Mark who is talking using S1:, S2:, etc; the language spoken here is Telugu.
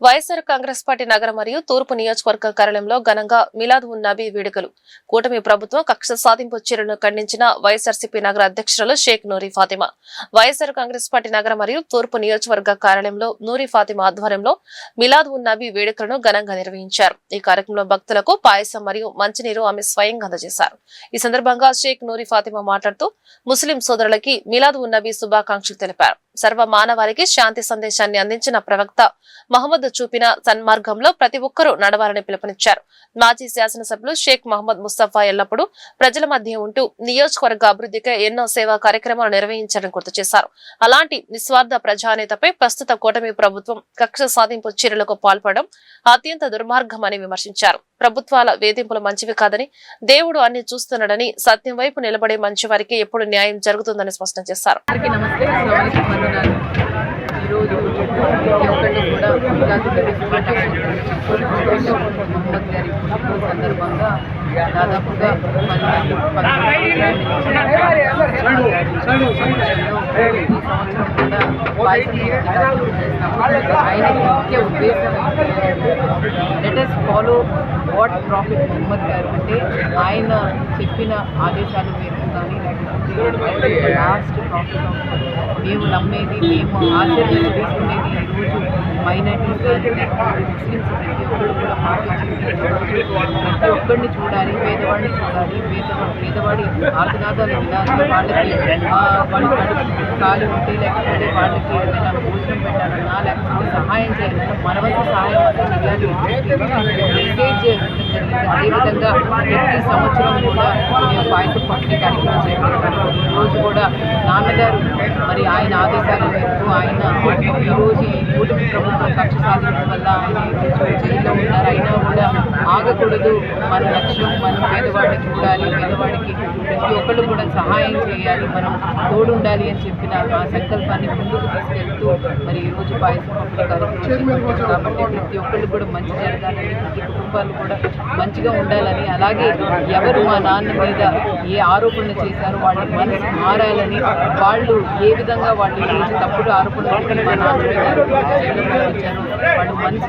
S1: వైఎస్ఆర్ కాంగ్రెస్ పార్టీ నగర మరియు తూర్పు నియోజకవర్గ కార్యాలయంలో ఘనంగా మిలాద్ ఉన్ నబీ వేడుకలు. కూటమి ప్రభుత్వం కక్ష సాధింపు చర్యలను ఖండించిన వైఎస్ఆర్సీపీ నగర అధ్యక్షురాలు షేక్ నూరి ఫాతిమా. వైఎస్ఆర్ కాంగ్రెస్ పార్టీ నగర మరియు తూర్పు నియోజకవర్గ కార్యాలయంలో నూరి ఫాతిమా ఆధ్వర్యంలో మిలాద్ ఉన్ నబీ వేడుకలను ఘనంగా నిర్వహించారు. ఈ కార్యక్రమంలో భక్తులకు పాయసం మరియు మంచినీరు ఆమె స్వయంగా అందజేశారు. ఈ సందర్భంగా షేక్ నూరి ఫాతిమా మాట్లాడుతూ ముస్లిం సోదరులకి మిలాద్ ఉన్ నబీ శుభాకాంక్షలు తెలిపారు. సర్వ మానవాళికి శాంతి సందేశాన్ని అందించిన ప్రవక్త మహమ్మద్ చూపిన సన్మార్గంలో ప్రతి ఒక్కరూ నడవాలని పిలుపునిచ్చారు. మాజీ శాసనసభ్యులు షేక్ మహమ్మద్ ముస్తఫా ఎల్లప్పుడూ ప్రజల మధ్య ఉంటూ నియోజకవర్గ అభివృద్ధికి ఎన్నో సేవా కార్యక్రమాలు నిర్వహించారని గుర్తు చేశారు. అలాంటి నిస్వార్థ ప్రజానేతపై ప్రస్తుత కూటమి ప్రభుత్వం కక్ష సాధింపు చర్యలకు పాల్పడడం అత్యంత దుర్మార్గమని విమర్శించారు. ప్రభుత్వాల వేధింపులు మంచివి కాదని, దేవుడు అన్ని చూస్తున్నాడని, సత్యం వైపు నిలబడే మంచి వారికి ఎప్పుడు న్యాయం జరుగుతుందని స్పష్టం చేశారు.
S2: ఈరోజు ప్రతి ఒక్కళ్ళు కూడా మహమ్మద్ గారి సందర్భంగా దాదాపుగా ఆయన ముఖ్య ఉద్దేశం let us follow what prophet Muhammad గారు అంటే ఆయన చెప్పిన ఆదేశాలు మేరకు కానీ లేకపోతే లాస్ట్ ప్రాఫిట్ మేము నమ్మేది, మేము ఆచరణలో తీసుకునేది ఈరోజు మైనారిటీస్ ముస్లిమ్స్ ప్రతి ఒక్కరు కూడా ప్రతి ఒక్కరిని చూడాలి, పేదవాడిని చూడాలి, పేదవాడి ఆర్తనాదాలు వినాలి, వాళ్ళకి ఖాళీ ఉంటే లేకపోతే వాళ్ళకి ఏదైనా భోజనం పెట్టాలన్నా లేకపోతే సహాయం చేయాలన్నా మన వంతు సహాయం అంతా చేయాలి మెసేజ్ జరిగింది. అదేవిధంగా ప్రతి సంవత్సరం కూడా మేము పాయసం పంపిణీ కార్యక్రమం చేపడతాము. ఈరోజు కూడా నాన్నగారు మరి ఆయన ఆదేశాల మేరకు ఆయన ఈరోజు ఈ కూటమి ప్రభుత్వం కక్ష సాధించడం వల్ల ఆయన జైల్లో ఉన్నారు. అయినా కూడా ఆగకూడదు, మన లక్ష్యం మనం పేదవాడిని చూడాలి, పేదవాడికి ప్రతి ఒక్కళ్ళు కూడా సహాయం చేయాలి, మనం తోడు ఉండాలి అని చెప్పిన ఆ సంకల్పాన్ని ముందుకు తీసుకెళ్తూ మరి ఈరోజు పాయసం పంపిణీ కార్యక్రమం చేపట్టారు. కాబట్టి ప్రతి ఒక్కళ్ళు కూడా మంచి జరగాలని, ప్రతి కుటుంబాలు కూడా మంచిగా ఉండాలని, అలాగే ఎవరు మా నాన్న మీద ఏ ఆరోపణలు చేశారో వాళ్ళ మనసు మారాలని, వాళ్ళు ఏ విధంగా వాళ్ళు ఈరోజు తప్పుడు ఆరోపణలు మా నాన్న మీద జైల్లో పంపించారు, వాళ్ళు మనసు